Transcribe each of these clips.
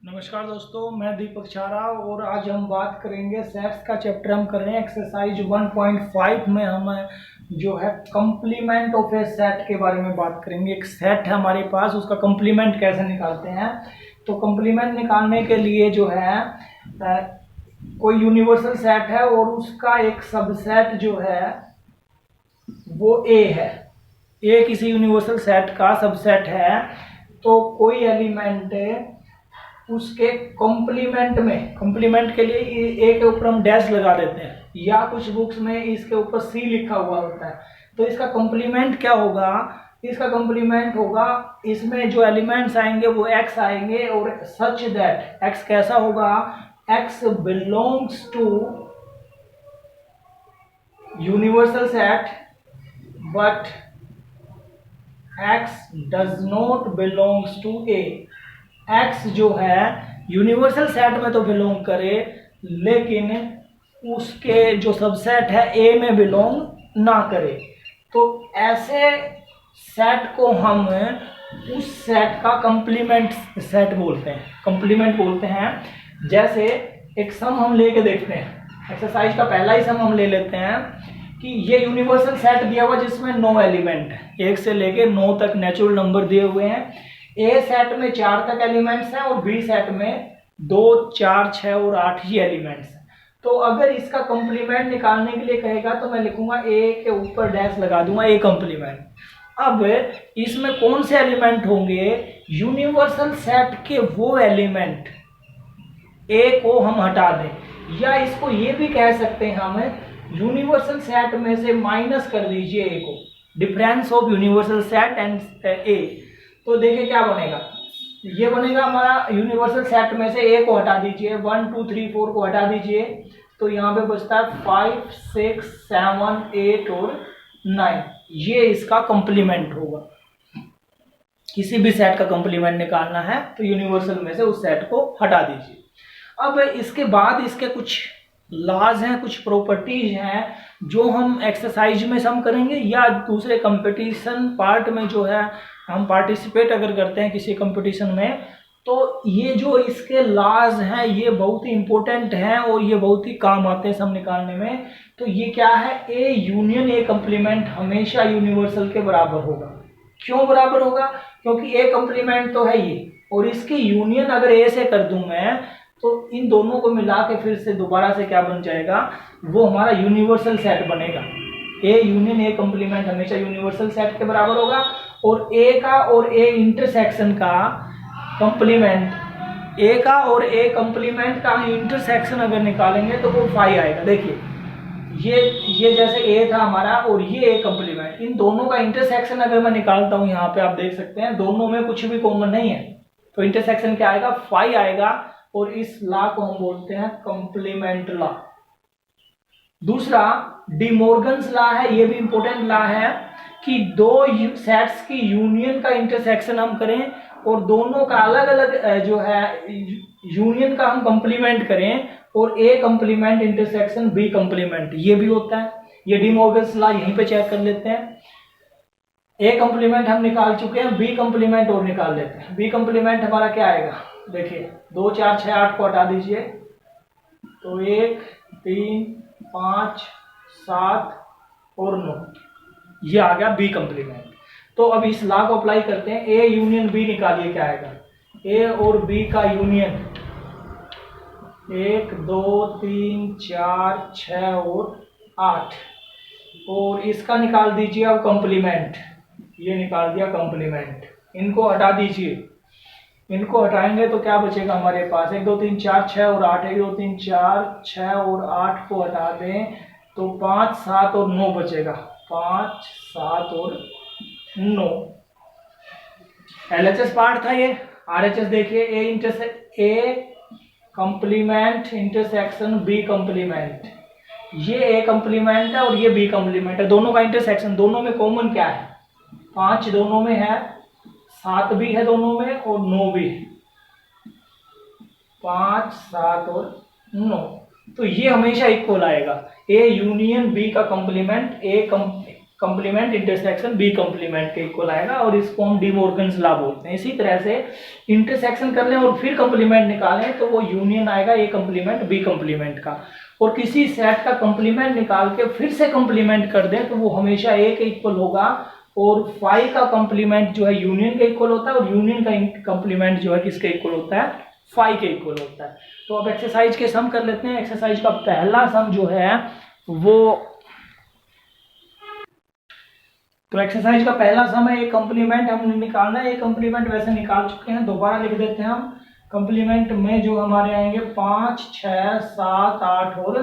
नमस्कार दोस्तों, मैं दीपक चारा और आज हम बात करेंगे सेट्स का चैप्टर हम कर रहे हैं। एक्सरसाइज 1.5 में हम जो है कंप्लीमेंट ऑफ ए सेट के बारे में बात करेंगे। एक सेट है हमारे पास, उसका कंप्लीमेंट कैसे निकालते हैं। तो कंप्लीमेंट निकालने के लिए जो है कोई यूनिवर्सल सेट है और उसका एक सबसेट जो है वो ए है। ए किसी यूनिवर्सल सेट का सबसेट है, तो कोई एलिमेंट उसके कॉम्प्लीमेंट के लिए ए के ऊपर हम डैश लगा देते हैं, या कुछ बुक्स में इसके ऊपर सी लिखा हुआ होता है। तो इसका कॉम्प्लीमेंट क्या होगा? इसका कॉम्प्लीमेंट होगा, इसमें जो एलिमेंट्स आएंगे वो एक्स आएंगे, और सच दैट एक्स कैसा होगा? X belongs to universal set but x does not belongs to A. X जो है यूनिवर्सल सेट में तो बिलोंग करे, लेकिन उसके जो सबसेट है ए में बिलोंग ना करे। तो ऐसे सेट को हम उस सेट का कंप्लीमेंट सेट बोलते हैं, कंप्लीमेंट बोलते हैं। जैसे एक सम हम लेके देखते हैं, एक्सरसाइज का पहला ही सम हम ले लेते हैं कि ये यूनिवर्सल सेट दिया हुआ जिसमें 9 एलिमेंट है, 1 से लेके 9 तक नेचुरल नंबर दिए हुए हैं। ए सेट में 4 तक एलिमेंट्स हैं और बी सेट में 2, 4, 6 और 8 ही एलिमेंट्स हैं। तो अगर इसका कंप्लीमेंट निकालने के लिए कहेगा तो मैं लिखूंगा ए के ऊपर डैश लगा दूंगा, ए कंप्लीमेंट। अब इसमें कौन से एलिमेंट होंगे? यूनिवर्सल सेट के वो एलिमेंट, ए को हम हटा दें, या इसको ये भी कह सकते हैं हम, यूनिवर्सल सेट में से माइनस कर दीजिए ए को, difference of universal set and A. तो देखिए क्या बनेगा, ये बनेगा हमारा यूनिवर्सल सेट में से ए को हटा दीजिए, 1, 2, 3, 4 को हटा दीजिए, तो यहाँ पे बचता है 5, 6, 7, 8 और 9। ये इसका कंप्लीमेंट होगा। किसी भी सेट का कंप्लीमेंट निकालना है तो यूनिवर्सल में से उस सेट को हटा दीजिए। अब इसके बाद इसके कुछ लॉज हैं, कुछ प्रॉपर्टीज हैं जो हम एक्सरसाइज में सम करेंगे, या दूसरे कंपटीशन पार्ट में जो है हम पार्टिसिपेट अगर करते हैं किसी कंपटीशन में, तो ये जो इसके लॉज हैं ये बहुत ही इंपॉर्टेंट हैं और ये बहुत ही काम आते हैं सम निकालने में। तो ये क्या है? ए यूनियन ए कंप्लीमेंट हमेशा यूनिवर्सल के बराबर होगा। क्यों बराबर होगा? क्योंकि ए कंप्लीमेंट तो है ये, और इसकी यूनियन अगर ए से कर दूं मैं, तो इन दोनों को मिला के फिर से दोबारा से क्या बन जाएगा? वो हमारा यूनिवर्सल सेट बनेगा। ए यूनियन ए कंप्लीमेंट हमेशा यूनिवर्सल सेट के बराबर होगा, और ए का और ए इंटरसेक्शन का कंप्लीमेंट, ए का और ए कंप्लीमेंट का इंटरसेक्शन अगर निकालेंगे तो वो 5 आएगा। देखिए ये जैसे ए था हमारा और ये ए कंप्लीमेंट, इन दोनों का इंटरसेक्शन अगर मैं निकालता हूं, यहाँ पे आप देख सकते हैं दोनों में कुछ भी कॉमन नहीं है, तो इंटरसेक्शन क्या आएगा? 5 आएगा, और इस लॉ को हम बोलते हैं कंप्लीमेंट लॉ। दूसरा डी मॉर्गन्स लॉ है, ये भी इंपॉर्टेंट लॉ है कि दो सेट्स की यूनियन का इंटरसेक्शन हम करें और दोनों का अलग अलग जो है यूनियन का हम कंप्लीमेंट करें, और ए कंप्लीमेंट इंटरसेक्शन बी कंप्लीमेंट, ये भी होता है। ये डी मॉर्गन्स लॉ यहीं पे चेक कर लेते हैं। ए कंप्लीमेंट हम निकाल चुके हैं, बी कंप्लीमेंट और निकाल लेते हैं। बी कंप्लीमेंट हमारा क्या आएगा? देखिए 2, 4, 6, 8 को हटा दीजिए, तो 1, 3, 5, 7 और 9, ये आ गया बी कंप्लीमेंट। तो अब इस लॉ को अप्लाई करते हैं। ए यूनियन बी निकालिए, क्या आएगा? ए और बी का यूनियन 1, 2, 3, 4, 6 और 8, और इसका निकाल दीजिए अब कंप्लीमेंट। ये निकाल दिया कंप्लीमेंट, इनको हटा दीजिए। इनको हटाएंगे तो क्या बचेगा हमारे पास? 1, 2, 3, 4, 6 और 8, 1, 2, 3, 4, 6 और 8 को हटा दें तो 5, 7 और 9 बचेगा। 5, 7 और 9 LHS पार्ट था ये। RHS देखिए, ए कंप्लीमेंट इंटरसेक्शन बी कंप्लीमेंट, ये ए कंप्लीमेंट है और ये बी कंप्लीमेंट है। दोनों का इंटरसेक्शन, दोनों में कॉमन क्या है? 5 दोनों में है, 7 भी है दोनों में, और 9 भी है। 5, 7 और 9, तो ये हमेशा इक्वल आएगा। ए यूनियन बी का complement complement intersection B complement के इक्वल आएगा, और इसको हम डी मॉर्गन्स लॉ बोलते हैं। इसी तरह से इंटरसेक्शन कर लें और फिर कंप्लीमेंट निकालें तो वो यूनियन आएगा ए कंप्लीमेंट बी कंप्लीमेंट का। और किसी सेट का कंप्लीमेंट निकाल के फिर से कंप्लीमेंट कर दें तो वो हमेशा ए के इक्वल होगा, और फाई का कंप्लीमेंट जो है यूनियन के इक्वल होता है, और यूनियन का कंप्लीमेंट जो है किसके इक्वल होता है, फाई के इक्वल होता है। तो अब एक्सरसाइज के सम कर लेते हैं। एक्सरसाइज का पहला सम जो है वो, तो एक्सरसाइज का पहला सम है, एक कंप्लीमेंट हमने निकालना है। एक कंप्लीमेंट वैसे निकाल चुके हैं, दोबारा लिख देते हैं हम। कंप्लीमेंट में जो हमारे आएंगे 5, 6, 7, 8 और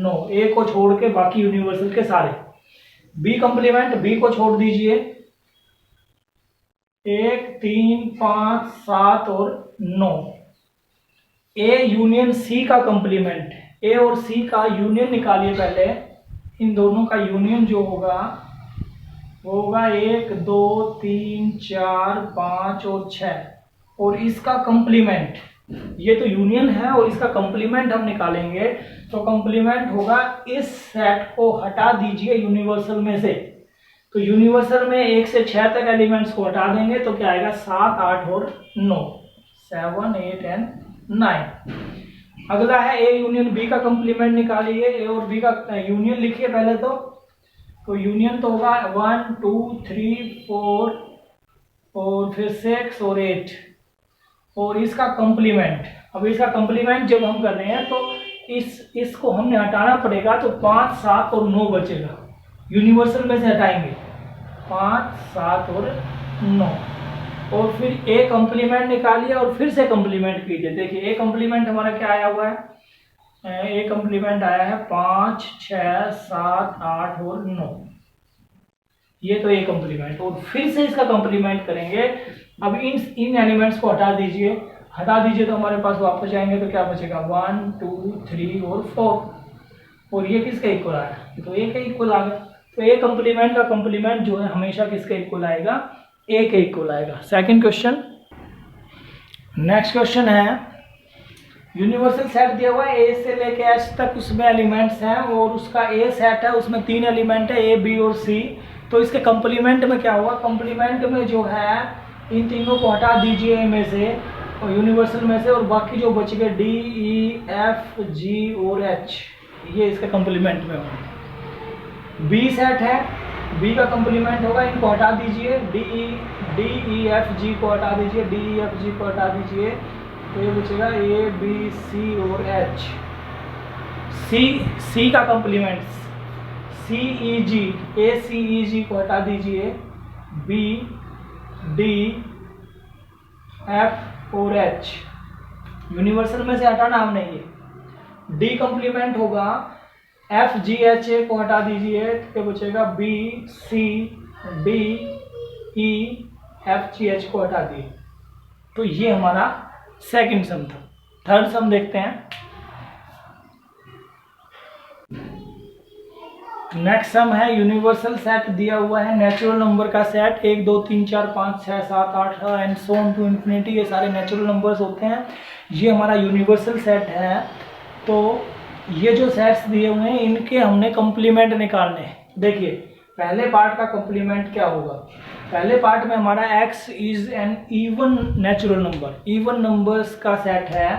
9, ए को छोड़ के बाकी यूनिवर्सल के सारे। बी कंप्लीमेंट, बी को छोड़ दीजिए, 1, 3, 5, 7 और 9। ए यूनियन सी का कंप्लीमेंट, ए और सी का यूनियन निकालिए पहले। इन दोनों का यूनियन जो होगा वो होगा 1, 2, 3, 4, 5 और 6, और इसका कंप्लीमेंट, ये तो यूनियन है और इसका कंप्लीमेंट हम निकालेंगे। तो कंप्लीमेंट होगा, इस सेट को हटा दीजिए यूनिवर्सल में से। तो यूनिवर्सल में 1 से 6 तक एलिमेंट्स को हटा देंगे तो क्या आएगा, 7, 8 और 9, 7, 8 एंड 9। अगला है ए यूनियन बी का कंप्लीमेंट निकालिए। ए और बी का यूनियन लिखिए पहले तो यूनियन तो होगा 1, 2, 3, 4 और फिर 6 और 8, और इसका कंप्लीमेंट। अब इसका कंप्लीमेंट जब हम कर रहे हैं तो इसको हमने हटाना पड़ेगा, तो 5, 7 और 9 बचेगा। यूनिवर्सल में से हटाएंगे 5, 7 और 9, और फिर ए कंप्लीमेंट निकालिए और फिर से कंप्लीमेंट कीजिए। देखिए ए कंप्लीमेंट हमारा क्या आया हुआ है, ए कंप्लीमेंट आया है 5, 6, 7, 8 और 9, ये तो ए कंप्लीमेंट। और फिर से इसका कंप्लीमेंट करेंगे। अब इन एलिमेंट्स को हटा दीजिए तो हमारे पास वापस जाएंगे तो क्या बचेगा, 1, 2, 3 और 4, और ये किसके इक्वल आया, तो ए के इक्वल आ गया। तो ए कंप्लीमेंट का कंप्लीमेंट जो है हमेशा किसके इक्वल आएगा, ए के इक्वल आएगा। सेकंड क्वेश्चन, नेक्स्ट क्वेश्चन है, यूनिवर्सल सेट दिया हुआ है ए से लेके एच तक, उसमें एलिमेंट्स हैं और उसका ए सेट है, उसमें 3 एलिमेंट है ए, बी और सी। तो इसके कंप्लीमेंट में क्या होगा, कंप्लीमेंट में जो है इन तीनों को हटा दीजिए ए में से और यूनिवर्सल में से, और बाकी जो बच गए डी, ई, एफ, जी और एच, ये इसके कंप्लीमेंट में होगा। बी सेट है, बी का कंप्लीमेंट होगा, इनको हटा दीजिए, डी, ई, एफ, जी को हटा दीजिए, डी, ई, एफ, जी को हटा दीजिए, तो ये बचेगा ए, बी, सी और एच। सी का कंप्लीमेंट सी, ई, जी, ए, सी, ई, जी को हटा दीजिए, बी, डी, एफ और एच, यूनिवर्सल में से हटाना हमने ये। डी कंप्लीमेंट होगा, एफ, जी, एच, ए को हटा दीजिए तो बचेगा बी, सी, डी, ई, एफ, जी, एच को हटा दिए। तो ये हमारा सेकंड सम था। थर्ड सम देखते हैं। नेक्स्ट सम है, यूनिवर्सल सेट दिया हुआ है, नेचुरल नंबर का set, 1, 2, 3, 4, 5, 6, 7, 8 and so on to infinity, ये सारे नेचुरल नंबर्स होते हैं। ये हमारा यूनिवर्सल सेट है। तो ये जो सेट्स दिए हुए हैं इनके हमने कंप्लीमेंट निकालने हैं। देखिए पहले पार्ट का कंप्लीमेंट क्या होगा, पहले पार्ट में हमारा x is an even natural number, even numbers का सेट है।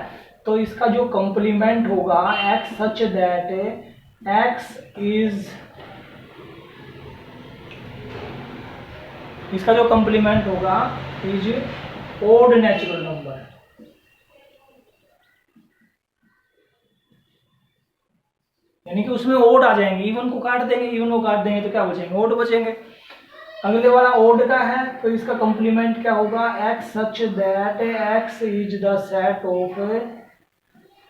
तो इसका जो कंप्लीमेंट होगा x such that x is, इसका जो कंप्लीमेंट होगा इज ओड नेचुरल नंबर। यानी कि उसमें ओड आ जाएंगे, इवन को काट देंगे, इवन को काट देंगे तो क्या बचेंगे, ओड बचेंगे। अगले वाला ओड का है तो इसका कंप्लीमेंट क्या होगा, x such that x is the set of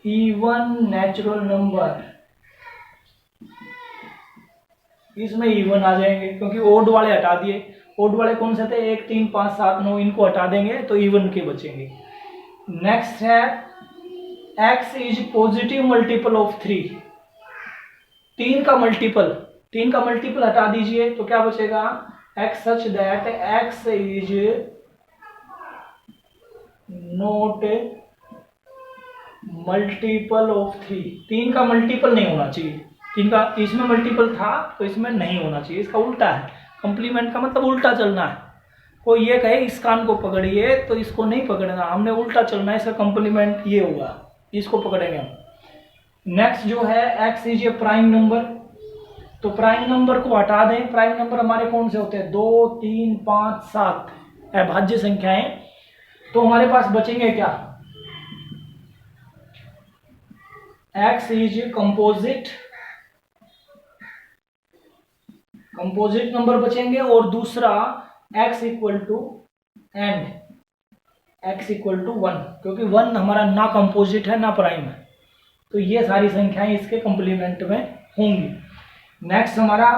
even natural number. इसमें इवन आ जाएंगे क्योंकि ओड वाले हटा दिए। ओड वाले कौन से थे, 1, 3, 5, 7, 9, इनको हटा देंगे तो इवन के बचेंगे। नेक्स्ट है x is positive multiple of 3, 3 का मल्टीपल हटा दीजिए तो क्या बचेगा, x such that x is not multiple of 3, 3 का मल्टीपल नहीं होना चाहिए। 3 का इसमें मल्टीपल था तो इसमें नहीं होना चाहिए, इसका उल्टा है। कंप्लीमेंट का मतलब उल्टा चलना है। कोई ये कहे इस कान को पकड़िए तो इसको नहीं पकड़ना, हमने उल्टा चलना है, इसका कंप्लीमेंट ये होगा, इसको पकड़ेंगे हम। नेक्स्ट जो है x is a prime number, तो प्राइम नंबर को हटा दें। प्राइम नंबर हमारे कौन से होते हैं? 2, 3, 5, 7 अभाज्य संख्याएं। तो हमारे पास बचेंगे क्या? x इज कंपोजिट नंबर बचेंगे, और दूसरा x equal to and x equal to 1, क्योंकि 1 हमारा ना कंपोजिट है ना प्राइम है, तो ये सारी संख्याएं इसके कंप्लीमेंट में होंगी। नेक्स्ट हमारा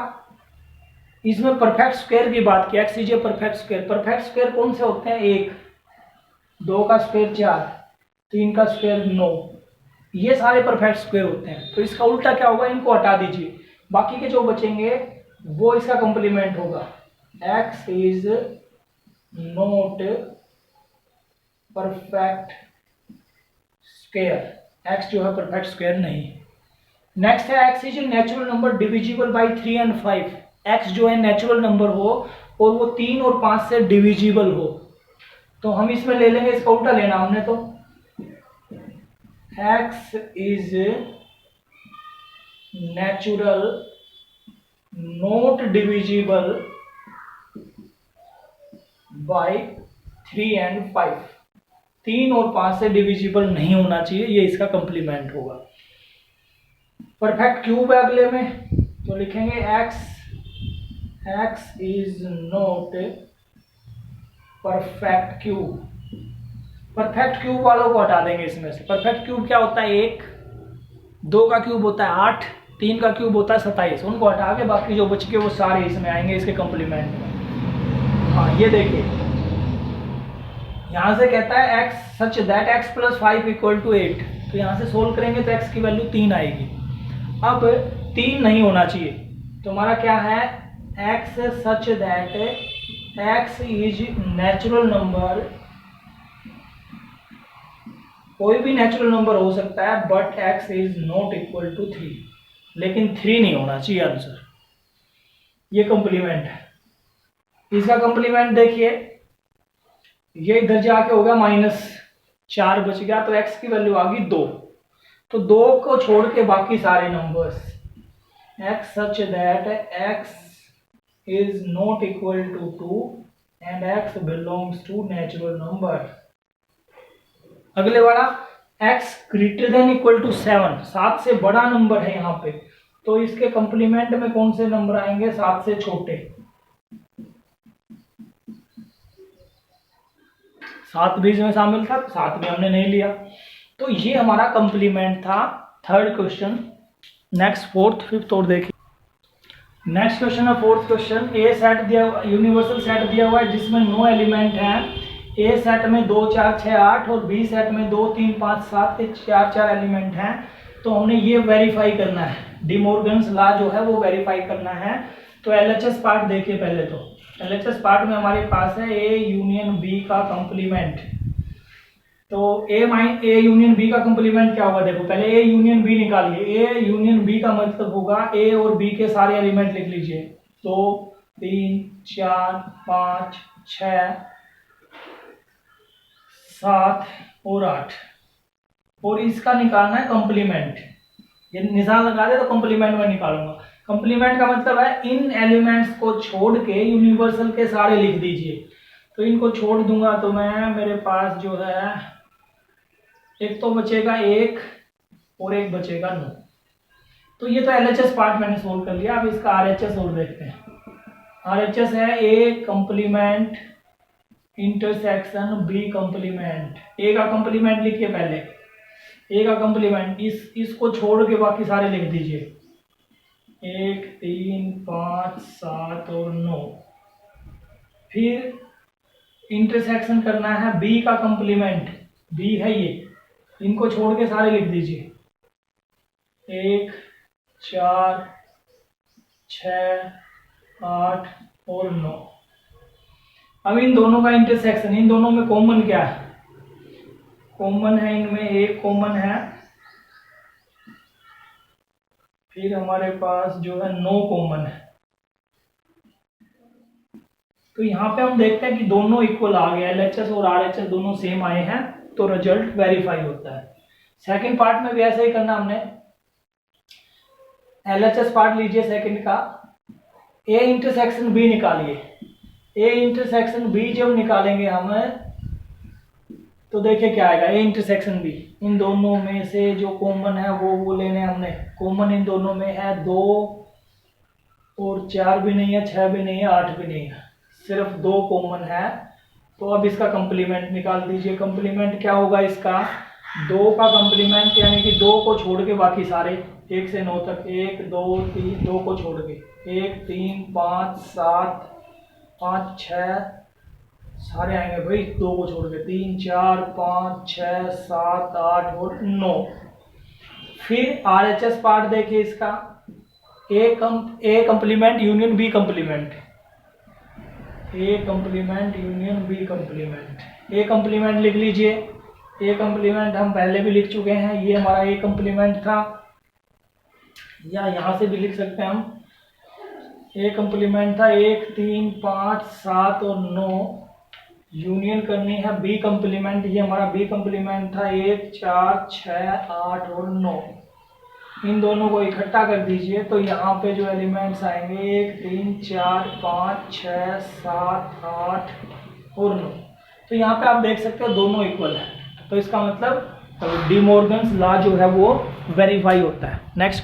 इसमें परफेक्ट स्क्वायर की बात की, x is a perfect square. Perfect square कौन से होते हैं? 1, 2 का स्क्वायर 4, 3 का स्क्वायर 9, ये सारे परफेक्ट स्क्वायर होते हैं। तो इसका उल्टा क्या होगा? इनको हटा दीजिए, बाकी के जो बचेंगे वो इसका कंप्लीमेंट होगा। x is not perfect square, x जो है परफेक्ट स्क्वायर नहीं। नेक्स्ट है x is natural number divisible by 3 and 5। x जो है नेचुरल नंबर हो और वो 3 और 5 से डिविजिबल हो, तो हम इसमें ले लेंगे, इसका उल्टा लेना हमने, तो x is natural not divisible by 3 and 5, 3 और 5 से डिविजिबल नहीं होना चाहिए, ये इसका कंप्लीमेंट होगा। परफेक्ट क्यूब है अगले में, तो लिखेंगे x is not perfect cube. Perfect cube वालों को हटा देंगे इसमें से। परफेक्ट क्यूब क्या होता है? 1, 2 का क्यूब होता है 8, 3 का क्यूब होता है 27, उनको हटा के बाकी जो बच के वो सारे इसमें आएंगे, इसके कंप्लीमेंट में। हाँ ये देखिए, यहां से कहता है x सच दैट x + 5 = 8, तो यहां से सोल्व करेंगे तो x की वैल्यू 3 आएगी। अब 3 नहीं होना चाहिए, तो हमारा क्या है? x such that x is natural number, कोई भी नेचुरल नंबर हो सकता है, but x is not equal to 3, लेकिन 3 नहीं होना चाहिए आंसर। ये कंप्लीमेंट है। इसका कंप्लीमेंट देखिए, ये इधर जाके होगा -4 बच गया, तो x की वैल्यू आ गई 2, तो 2 को छोड़ के बाकी सारे numbers x such that x is not equal to 2 and x belongs to natural number. अगले वाला x greater than equal to 7, 7 से बड़ा नंबर है यहाँ पे, तो इसके कंप्लीमेंट में कौन से नंबर आएंगे? 7 से छोटे। 7 भी इसमें शामिल था, 7 भी हमने नहीं लिया, तो ये हमारा कंप्लीमेंट था third question. Next fourth, fifth और देखिए। नेक्स्ट क्वेश्चन है फोर्थ क्वेश्चन। ए सेट दिया, यूनिवर्सल सेट दिया हुआ है जिसमें 9 एलिमेंट हैं। ए सेट में 2, 4, 6, 8 और बी सेट में 2, 3, 5, 7 4 एलिमेंट हैं। तो हमने ये वेरीफाई करना है, डी मॉर्गन्स लॉ जो है वो वेरीफाई करना है। तो एलएचएस पार्ट देखिए पहले। तो एलएचएस पार्ट में हमारे पास है ए यूनियन बी का कंप्लीमेंट। तो ए यूनियन बी का कंप्लीमेंट क्या होगा? देखो पहले ए यूनियन बी निकालिए। ए यूनियन बी का मतलब होगा ए और बी के सारे एलिमेंट लिख लीजिए, 2, 3, 4, 5, 6, 7 और 8, और इसका निकालना है कंप्लीमेंट। ये निशान लगा दे तो कंप्लीमेंट में निकालूंगा। कंप्लीमेंट का मतलब है इन एलिमेंट्स को छोड़ के यूनिवर्सल के सारे लिख दीजिए। तो इनको छोड़ दूंगा तो मैं, मेरे पास जो है एक तो बचेगा 1 और एक बचेगा 9। तो ये तो एलएचएस पार्ट मैंने सोल्व कर लिया। अब इसका आरएचएस और देखते हैं। आरएचएस है ए कंप्लीमेंट इंटरसेक्शन बी कंप्लीमेंट। ए का कंप्लीमेंट लिखिए पहले, ए का कंप्लीमेंट, इसको छोड़ के बाकी सारे लिख दीजिए, 1, 3, 5, 7 और 9। फिर इंटरसेक्शन करना है बी का कंप्लीमेंट, बी है ये, इनको छोड़ के सारे लिख दीजिए, 1, 4, 6, 8 और 9। अब इन दोनों का इंटरसेक्शन, इन दोनों में कॉमन क्या है? कॉमन है इनमें, एक कॉमन है, फिर हमारे पास जो है 9 कॉमन है। तो यहाँ पे हम देखते हैं कि दोनों इक्वल आ गया, LHS और RHS दोनों सेम आए हैं, तो रिजल्ट वेरीफाई होता है। सेकंड पार्ट में भी ऐसा ही करना हमने। LHS पार्ट लीजिए सेकंड का, A इंटरसेक्शन B निकालिए। A इंटरसेक्शन B जब निकालेंगे हम, तो देखिए क्या आएगा, A इंटरसेक्शन B, इन दोनों में से जो कॉमन है वो लेने हमने। कॉमन इन दोनों में है 2 और 4 भी नहीं है, 6 भी नहीं है, 8 भी नहीं है, सिर्फ 2 कॉमन है। तो अब इसका कंप्लीमेंट निकाल दीजिए। कंप्लीमेंट क्या होगा इसका, 2 का कंप्लीमेंट यानी कि 2 को छोड़ के बाकी सारे 1 से 9 तक, 1 2 3, 2 को छोड़ के 1 3 5 7 5 6 सारे आएंगे भाई, 2 को छोड़ के 3 4 5 6 7 8 और 9। फिर RHS पार्ट देखिए इसका, ए कंप्लीमेंट यूनियन बी कंप्लीमेंट, ए कंप्लीमेंट यूनियन बी कंप्लीमेंट। ए कंप्लीमेंट लिख लीजिए। ए कंप्लीमेंट हम पहले भी लिख चुके हैं, ये हमारा ए कंप्लीमेंट था, या यहां से भी लिख सकते हैं हम। ए कंप्लीमेंट था 1 3 5 7 और 9, यूनियन करनी है बी कंप्लीमेंट, ये हमारा बी कंप्लीमेंट था 1 4 6 8 और 9। इन दोनों को इकट्ठा कर दीजिए, तो यहाँ पे जो एलिमेंट्स आएंगे 1 3 4 5 6 7 8 और 9। तो यहाँ पे आप देख सकते हो दोनों इक्वल है, तो इसका मतलब डी मॉर्गन्स लॉ जो है वो वेरीफाई होता है। नेक्स्ट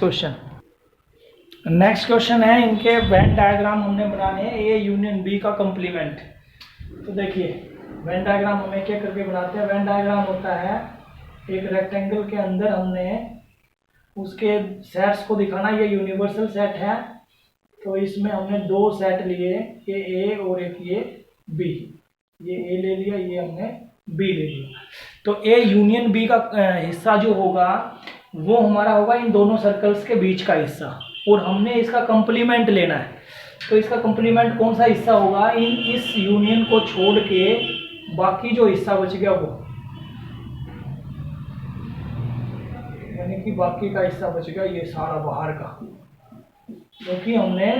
क्वेश्चन है, इनके वेन डायग्राम हमने बनाने हैं, ए यूनियन बी का कंप्लीमेंट। तो देखिए वेन डायग्राम हमें क्या करके बनाते हैं, वेन डायग्राम होता है एक रेक्टेंगल के अंदर हमने उसके सेट्स को दिखाना, ये यूनिवर्सल सेट है, तो इसमें हमने 2 सेट लिए, ये ए और एक ये बी, ये ए ले लिया, ये हमने बी ले लिया। तो ए यूनियन बी का हिस्सा जो होगा वो हमारा होगा इन दोनों सर्कल्स के बीच का हिस्सा, और हमने इसका कंप्लीमेंट लेना है। तो इसका कंप्लीमेंट कौन सा हिस्सा होगा, इस यूनियन को छोड़ के बाकी जो हिस्सा बच गया वो, यानी कि बाकी का हिस्सा बच गया ये सारा बाहर का, क्योंकि हमने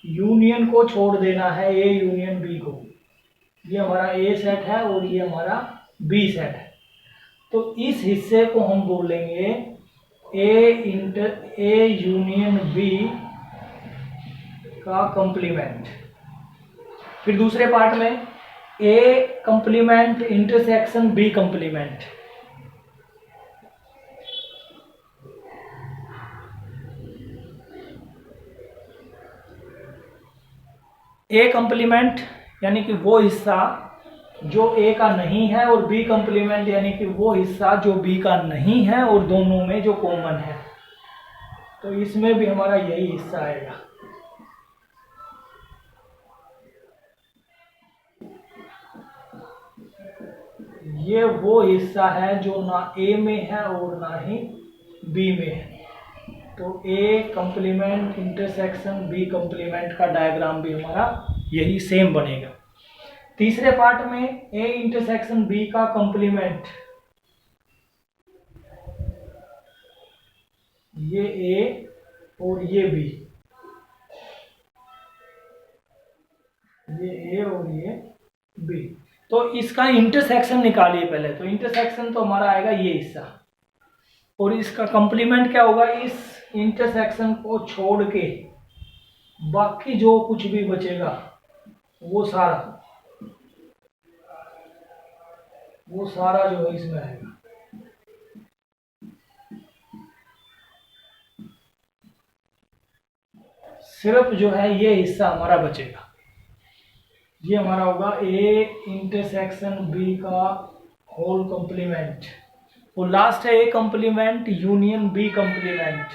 यूनियन को छोड़ देना है, ए यूनियन बी को। ये हमारा ए सेट है और ये हमारा बी सेट है, तो इस हिस्से को हम बोलेंगे ए यूनियन बी का कंप्लीमेंट। फिर दूसरे पार्ट में ए कंप्लीमेंट इंटरसेक्शन बी कंप्लीमेंट। ए कंप्लीमेंट यानी कि वो हिस्सा जो ए का नहीं है, और बी कंप्लीमेंट यानी कि वो हिस्सा जो बी का नहीं है और दोनों में जो कॉमन है। तो इसमें भी हमारा यही हिस्सा आएगा। ये वो हिस्सा है जो ना ए में है और ना ही बी में है। तो ए कंप्लीमेंट इंटरसेक्शन बी कंप्लीमेंट का डायग्राम भी हमारा यही सेम बनेगा। तीसरे पार्ट में ए इंटरसेक्शन बी का कंप्लीमेंट, ये ए और ये बी, ये ए और ये बी, तो इसका इंटरसेक्शन निकालिए पहले। तो इंटरसेक्शन तो हमारा आएगा ये हिस्सा, और इसका कंप्लीमेंट क्या होगा, इस इंटरसेक्शन को छोड़ के बाकी जो कुछ भी बचेगा वो सारा जो है इसमें आएगा। सिर्फ जो है ये हिस्सा हमारा बचेगा, ये हमारा होगा ए इंटरसेक्शन बी का होल कंप्लीमेंट, और लास्ट है ए कंप्लीमेंट यूनियन बी कंप्लीमेंट।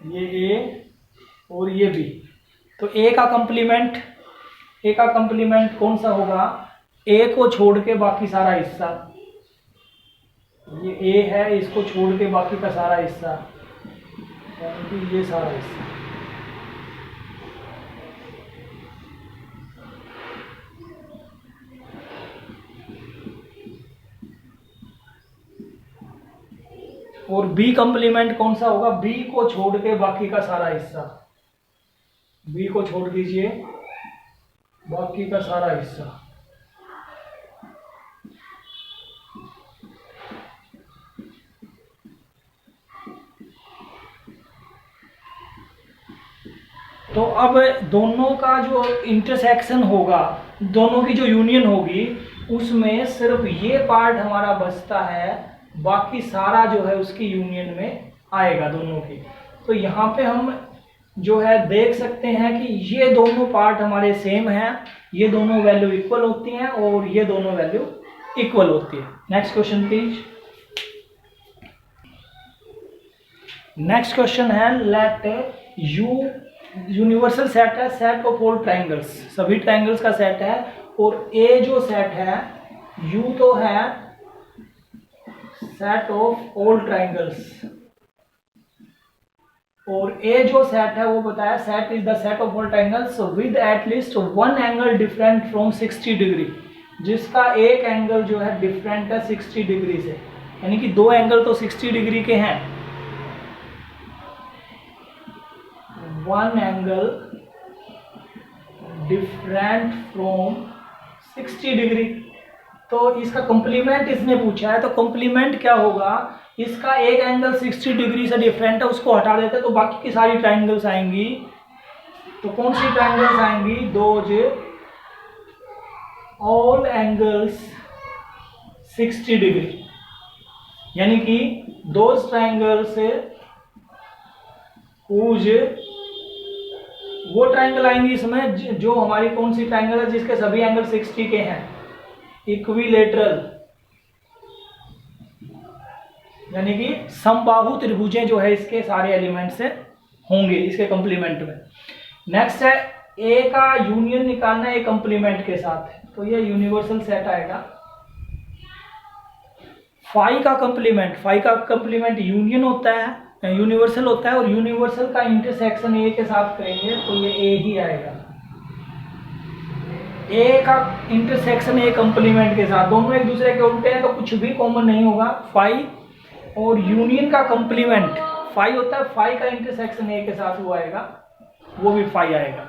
ये ए और ये बी, तो ए का कंप्लीमेंट कौन सा होगा, ए को छोड़ के बाकी सारा हिस्सा, ये ए है, इसको छोड़ के बाकी का सारा हिस्सा, यानी कि ये सारा हिस्सा। और बी कंप्लीमेंट कौन सा होगा, बी को छोड़ के बाकी का सारा हिस्सा, बी को छोड़ दीजिए बाकी का सारा हिस्सा। तो अब दोनों का जो इंटरसेक्शन होगा, दोनों की जो यूनियन होगी, उसमें सिर्फ ये पार्ट हमारा बचता है, बाकी सारा जो है उसकी यूनियन में आएगा दोनों की। तो यहाँ पे हम जो है देख सकते हैं कि ये दोनों पार्ट हमारे सेम हैं, ये दोनों वैल्यू इक्वल होती हैं और ये दोनों वैल्यू इक्वल होती है। Next question please. Next question है लेट यू यूनिवर्सल सेट है, सेट ऑफ ऑल ट्रायंगल्स, सभी ट्रायंगल्स का सेट है, और ए जो सेट है, यू तो है सेट ऑफ ऑल ट्रायंगल्स, और ए जो सेट है वो बताया set is the set of all triangles with at least one angle different from 60 degree, जिसका एक एंगल जो है डिफरेंट है 60 डिग्री से, यानी कि दो एंगल तो 60 डिग्री के हैं, one angle different from 60 degree. तो इसका कंप्लीमेंट इसने पूछा है, तो कंप्लीमेंट क्या होगा, इसका एक एंगल 60 डिग्री से डिफरेंट है, उसको हटा देते हैं तो बाकी की सारी ट्रायंगल्स आएंगी। तो कौन सी ट्रायंगल्स आएंगी, दोज ऑल एंगल्स 60 डिग्री, यानी कि दोज ट्रायंगल्स हुज, वो ट्रायंगल आएंगी इसमें जो हमारी कौन सी ट्रायंगल है जिसके सभी एंगल 60 के हैं, इक्विलेटरल, यानी कि समबाहु त्रिभुजें जो है इसके सारे एलिमेंट से होंगे इसके कंप्लीमेंट में। नेक्स्ट है ए का यूनियन निकालना है कंप्लीमेंट के साथ, तो ये यूनिवर्सल सेट आएगा। फाई का कंप्लीमेंट यूनियन होता है, यूनिवर्सल होता है, और यूनिवर्सल का इंटरसेक्शन ए के साथ करेंगे तो ये ए ही आएगा। ए का इंटरसेक्शन ए कंप्लीमेंट के साथ, दोनों एक दूसरे के उल्टे हैं तो कुछ भी कॉमन नहीं होगा, फाई, और यूनियन का कंप्लीमेंट फाई होता है, फाई का इंटरसेक्शन ए के साथ वो आएगा, वो भी फाई आएगा।